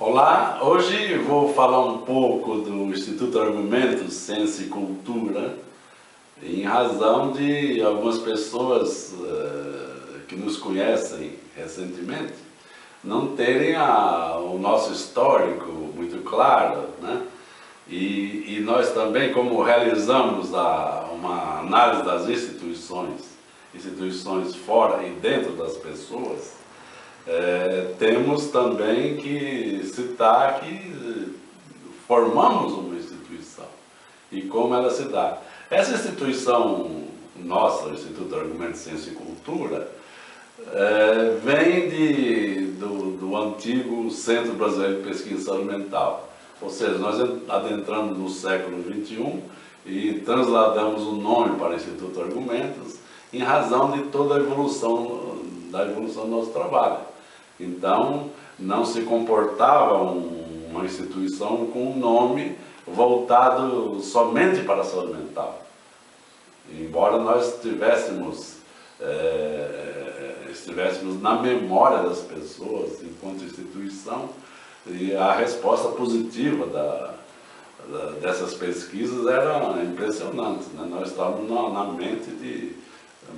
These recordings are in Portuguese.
Olá, hoje vou falar um pouco do Instituto Argumentos, Ciência e Cultura, em razão de algumas pessoas que nos conhecem recentemente não terem o nosso histórico muito claro, né? E nós também, como realizamos uma análise das instituições fora e dentro das pessoas, temos também que citar que formamos uma instituição e como ela se dá. Essa instituição nossa, o Instituto Argumentos, Ciência e Cultura, vem do antigo Centro Brasileiro de Pesquisa Saúde Mental. Ou seja, nós adentramos no século XXI e transladamos o nome para o Instituto Argumentos em razão de toda a evolução do nosso trabalho. Então, não se comportava uma instituição com um nome voltado somente para a saúde mental. Embora nós estivéssemos na memória das pessoas enquanto instituição, e a resposta positiva dessas pesquisas era impressionante, né? Nós estávamos na mente de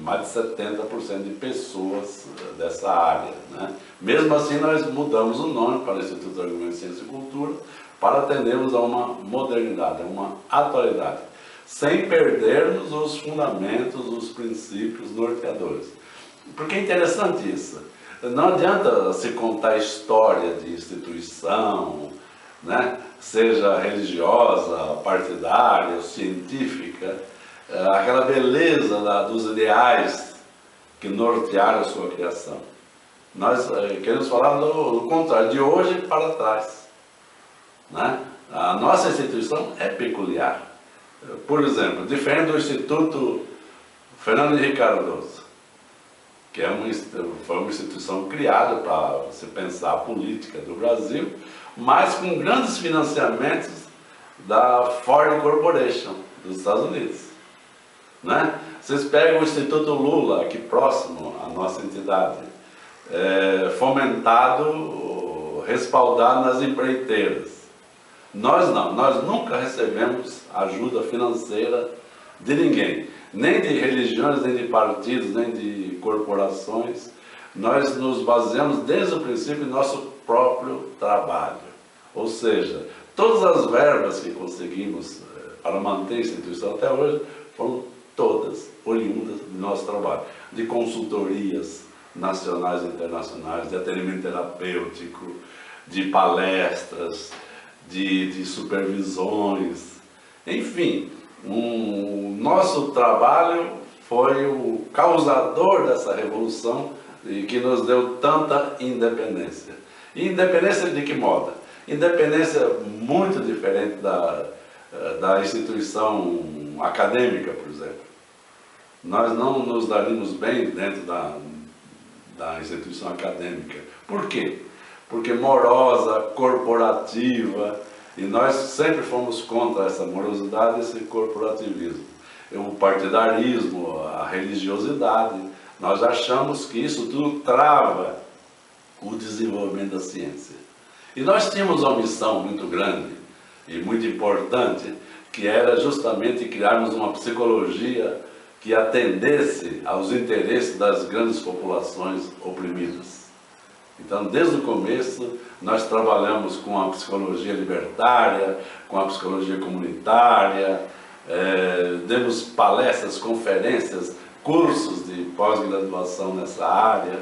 mais de 70% de pessoas dessa área, né? Mesmo assim, nós mudamos o nome para o Instituto Argumentos, Ciência e Cultura para atendermos a uma modernidade, a uma atualidade, sem perdermos os fundamentos, os princípios norteadores. Porque é interessante isso. Não adianta se contar história de instituição, né? Seja religiosa, partidária ou científica, aquela beleza dos ideais que nortearam a sua criação. Nós queremos falar do contrário, de hoje para trás, né? A nossa instituição é peculiar. Por exemplo, diferente do Instituto Fernando Henrique Cardoso, que foi uma instituição criada para se pensar a política do Brasil, mas com grandes financiamentos da Ford Corporation dos Estados Unidos, né? Vocês pegam o Instituto Lula, aqui próximo à nossa entidade, fomentado, respaldado nas empreiteiras. Nós não, nós nunca recebemos ajuda financeira de ninguém, nem de religiões, nem de partidos, nem de corporações. Nós nos baseamos desde o princípio em nosso próprio trabalho. Ou seja, todas as verbas que conseguimos para manter a instituição até hoje foram todas oriundas do nosso trabalho, de consultorias nacionais e internacionais, de atendimento terapêutico, de palestras, de supervisões, enfim, o nosso trabalho foi o causador dessa revolução e que nos deu tanta independência. E independência de que modo? Independência muito diferente da instituição acadêmica, por exemplo. Nós não nos daríamos bem dentro da instituição acadêmica. Por quê? Porque morosa, corporativa, e nós sempre fomos contra essa morosidade, esse corporativismo. O partidarismo, a religiosidade, nós achamos que isso tudo trava o desenvolvimento da ciência. E nós tínhamos uma missão muito grande e muito importante, que era justamente criarmos uma psicologia que atendesse aos interesses das grandes populações oprimidas. Então, desde o começo, nós trabalhamos com a psicologia libertária, com a psicologia comunitária, demos palestras, conferências, cursos de pós-graduação nessa área,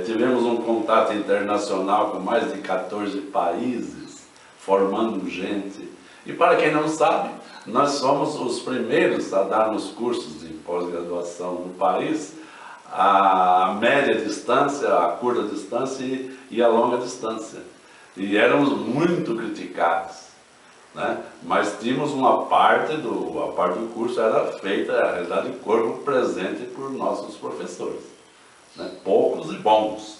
tivemos um contato internacional com mais de 14 países, formando gente. E para quem não sabe, nós somos os primeiros a darmos cursos de pós-graduação no país, a média distância, a curta distância e a longa distância. E éramos muito criticados, né? Mas tínhamos a parte do curso era feita, na realidade, de corpo presente por nossos professores, né? Poucos e bons,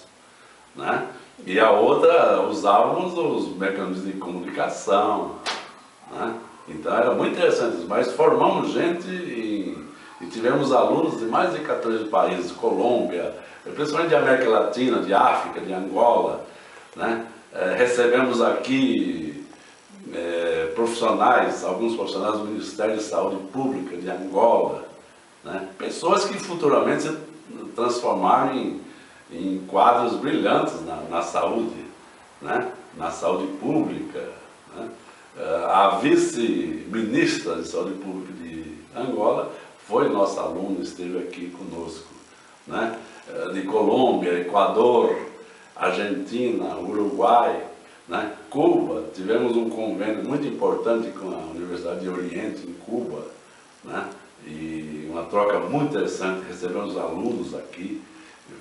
né? E a outra, usávamos os mecanismos de comunicação, né? Então era muito interessante, mas formamos gente e tivemos alunos de mais de 14 países, Colômbia, principalmente de América Latina, de África, de Angola, né? recebemos aqui profissionais, alguns profissionais do Ministério de Saúde Pública de Angola, né? Pessoas que futuramente se transformaram em quadros brilhantes na saúde, né? Na saúde pública, né? A vice-ministra de Saúde Pública de Angola foi nossa aluna, esteve aqui conosco, né? De Colômbia, Equador, Argentina, Uruguai, né? Cuba, tivemos um convênio muito importante com a Universidade de Oriente, em Cuba, né? E uma troca muito interessante, recebemos alunos aqui,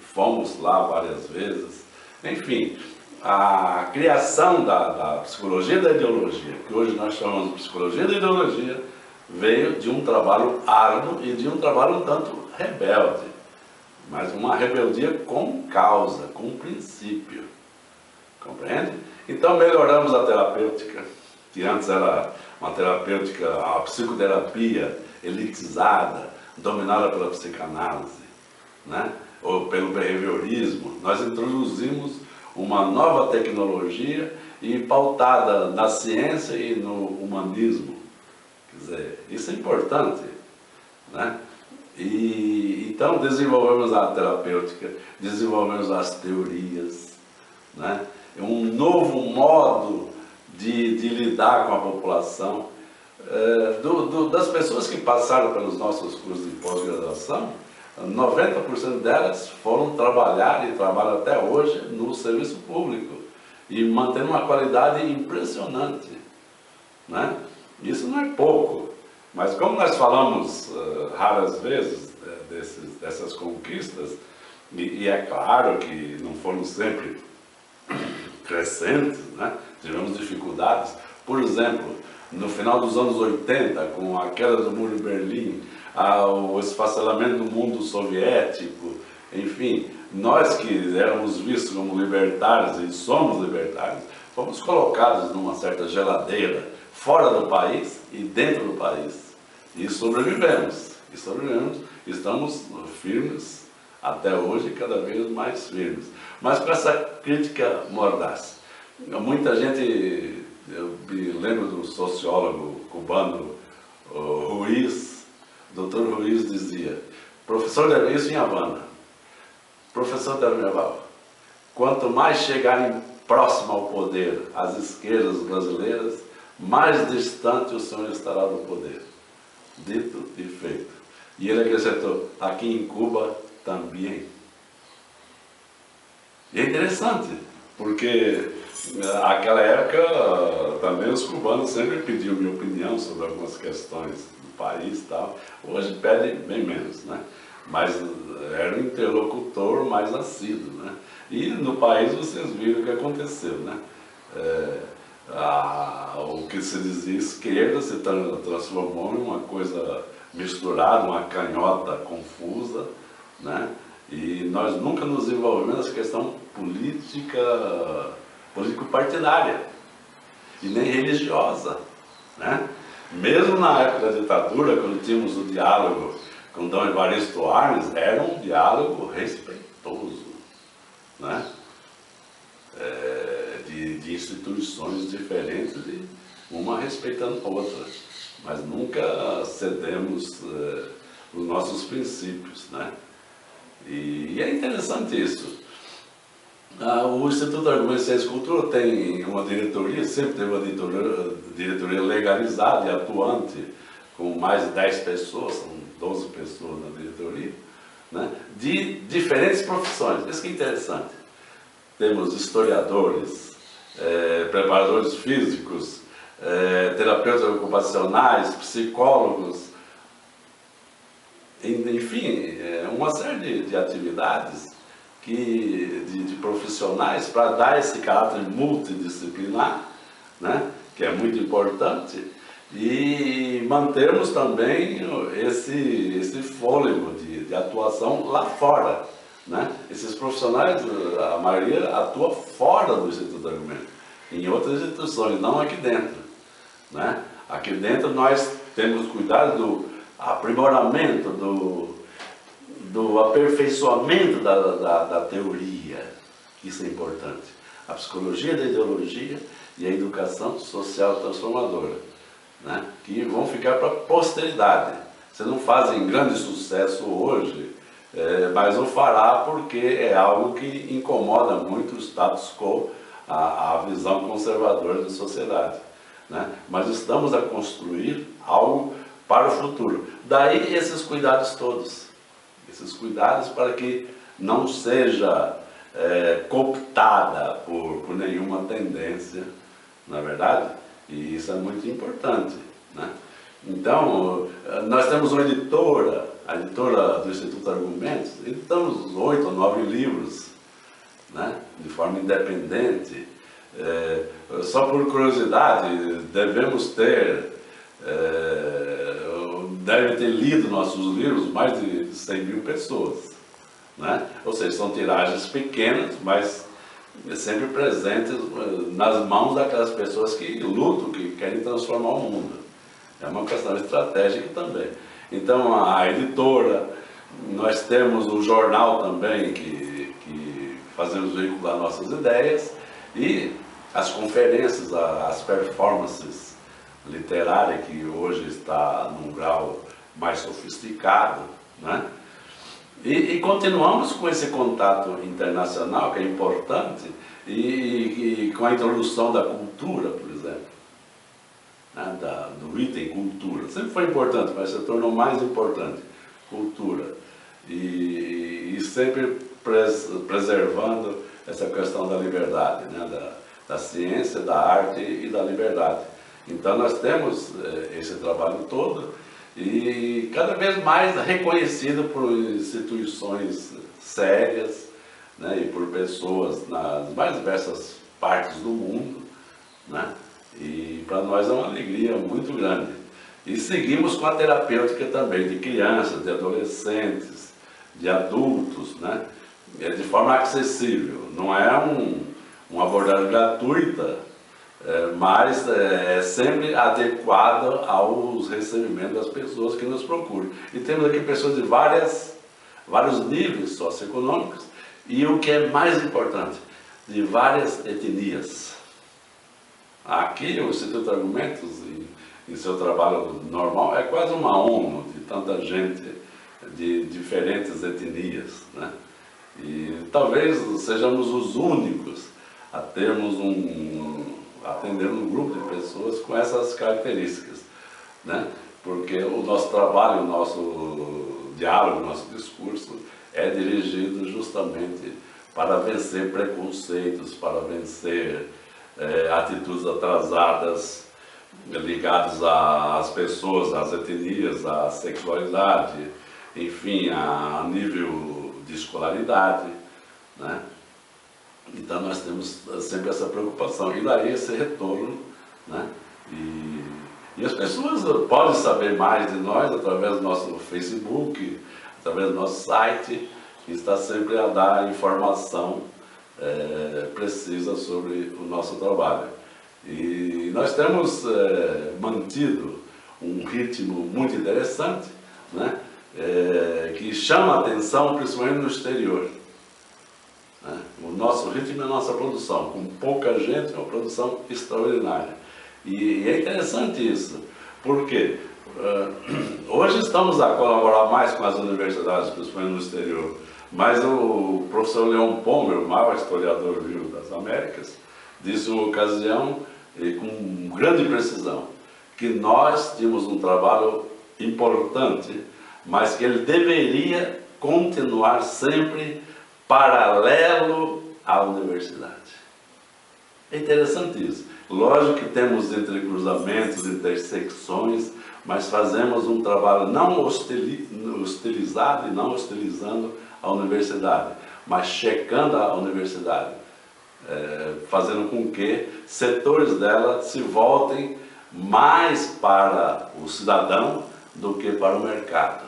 fomos lá várias vezes, enfim, a criação da psicologia da ideologia, que hoje nós chamamos de psicologia da ideologia, veio de um trabalho árduo e de um trabalho um tanto rebelde, mas uma rebeldia com causa, com princípio, compreende? Então melhoramos a terapêutica, que antes era uma terapêutica, a psicoterapia elitizada, dominada pela psicanálise, né? Ou pelo behaviorismo. Nós introduzimos uma nova tecnologia e pautada na ciência e no humanismo. Quer dizer, isso é importante, né? E então desenvolvemos a terapêutica, desenvolvemos as teorias, né? Um novo modo de lidar com a população. Das pessoas que passaram pelos nossos cursos de pós-graduação, 90% delas foram trabalhar e trabalham até hoje no serviço público e mantendo uma qualidade impressionante, né? Isso não é pouco, mas como nós falamos raras vezes dessas conquistas, e é claro que não foram sempre crescentes, né? Tivemos dificuldades. Por exemplo, no final dos anos 80, com a queda do Muro de Berlim, o esfacelamento do mundo soviético, enfim, nós que éramos vistos como libertários e somos libertários, fomos colocados numa certa geladeira, fora do país e dentro do país. E sobrevivemos, estamos firmes até hoje, cada vez mais firmes. Mas com essa crítica mordaz. Muita gente, eu me lembro do sociólogo cubano Ruiz, Dr. Ruiz dizia, isso em Havana, professor Dermeval, quanto mais chegarem próximo ao poder as esquerdas brasileiras, mais distante o senhor estará do poder. Dito e feito. E ele acrescentou, aqui em Cuba também. E é interessante, porque naquela época também os cubanos sempre pediam minha opinião sobre algumas questões do país e tal. Hoje pedem bem menos, né? Mas era um interlocutor mais assíduo, né? E no país vocês viram o que aconteceu, né? O que se dizia esquerda se transformou em uma coisa misturada, uma canhota confusa, né? E nós nunca nos envolvemos nessa questão político-partidária e nem religiosa, né? Mesmo na época da ditadura, quando tínhamos o diálogo com Dom Evaristo Arnes, era um diálogo respeitoso, né? De instituições diferentes, uma respeitando a outra, mas nunca cedemos os nossos princípios, né? E é interessante isso. O Instituto Argumento de Ciência e Cultura tem uma diretoria, sempre teve uma diretoria legalizada e atuante, com mais de 10 pessoas, são 12 pessoas na diretoria, né? De diferentes profissões. Isso que é interessante. Temos historiadores, preparadores físicos, terapeutas ocupacionais, psicólogos, enfim, uma série de atividades de profissionais para dar esse caráter multidisciplinar, né, que é muito importante, e mantermos também esse fôlego de atuação lá fora, né? Esses profissionais, a maioria atua fora do Instituto Argumento, em outras instituições, não aqui dentro, né? Aqui dentro nós temos cuidado do aprimoramento, do aperfeiçoamento da teoria, isso é importante. a psicologia da ideologia e a educação social transformadora, né? Que vão ficar para a posteridade. Você não fazem grande sucesso hoje, mas o fará porque é algo que incomoda muito o status quo, a visão conservadora da sociedade, né? Mas estamos a construir algo para o futuro. Daí esses cuidados todos, esses cuidados para que não seja cooptada por nenhuma tendência, na verdade, e isso é muito importante, né? Então, nós temos uma editora, a editora do Instituto Argumentos, editamos 8 ou 9 livros, né, de forma independente. Só por curiosidade, deve ter lido nossos livros mais de 100 mil pessoas, né? Ou seja, são tiragens pequenas, mas sempre presentes nas mãos daquelas pessoas que lutam, que querem transformar o mundo. É uma questão estratégica também. Então, a editora, nós temos o jornal também, que fazemos veicular nossas ideias, e as conferências, as performances literárias, que hoje está num grau mais sofisticado, né? E continuamos com esse contato internacional, que é importante, e com a introdução da cultura, por exemplo, né, do item cultura. Sempre foi importante, mas se tornou mais importante, cultura. E sempre preservando essa questão da liberdade, né, da ciência, da arte e da liberdade. Então nós temos esse trabalho todo, e cada vez mais reconhecido por instituições sérias, né, e por pessoas nas mais diversas partes do mundo, né, e para nós é uma alegria muito grande. E seguimos com a terapêutica também, de crianças, de adolescentes, de adultos, né, de forma acessível. Não é uma abordagem gratuita, mas é sempre adequado aos recebimentos das pessoas que nos procuram. E temos aqui pessoas de vários níveis socioeconômicos e, o que é mais importante, de várias etnias. Aqui o Instituto Argumentos, em seu trabalho normal, é quase uma ONU de tanta gente de diferentes etnias, né? E talvez sejamos os únicos a termos atender um grupo de pessoas com essas características, né? Porque o nosso trabalho, o nosso diálogo, o nosso discurso é dirigido justamente para vencer preconceitos, para vencer atitudes atrasadas ligadas às pessoas, às etnias, à sexualidade, enfim, a nível de escolaridade, né? Então nós temos sempre essa preocupação, e daí esse retorno, né? E as pessoas podem saber mais de nós através do nosso Facebook, através do nosso site, que está sempre a dar informação precisa sobre o nosso trabalho. E nós temos mantido um ritmo muito interessante, né? Que chama a atenção principalmente no exterior. O nosso ritmo é a nossa produção, com pouca gente, é uma produção extraordinária. E é interessante isso, porque hoje estamos a colaborar mais com as universidades, principalmente no exterior, mas o professor Leon Pommer, o maior historiador vivo das Américas, disse em uma ocasião, e com grande precisão, que nós tínhamos um trabalho importante, mas que ele deveria continuar sempre paralelo à universidade. É interessante isso. Lógico que temos entrecruzamentos, intersecções, mas fazemos um trabalho não hostilizado e não hostilizando a universidade, mas checando a universidade, fazendo com que setores dela se voltem mais para o cidadão do que para o mercado,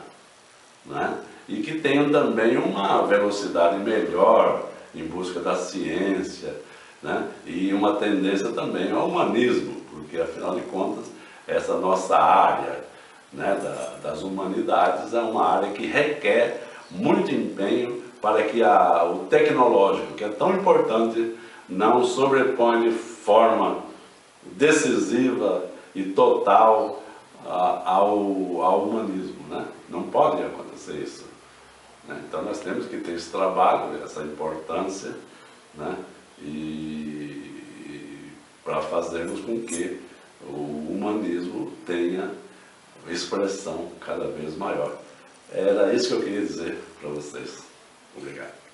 né? E que tenham também uma velocidade melhor em busca da ciência, né? E uma tendência também ao humanismo, porque afinal de contas essa nossa área, né, das humanidades é uma área que requer muito empenho para que o tecnológico, que é tão importante não sobrepõe de forma decisiva e total ao humanismo, né? Não pode acontecer isso, né? Então nós temos que ter esse trabalho, essa importância, né? E para fazermos com que o humanismo tenha expressão cada vez maior. Era isso que eu queria dizer para vocês. Obrigado.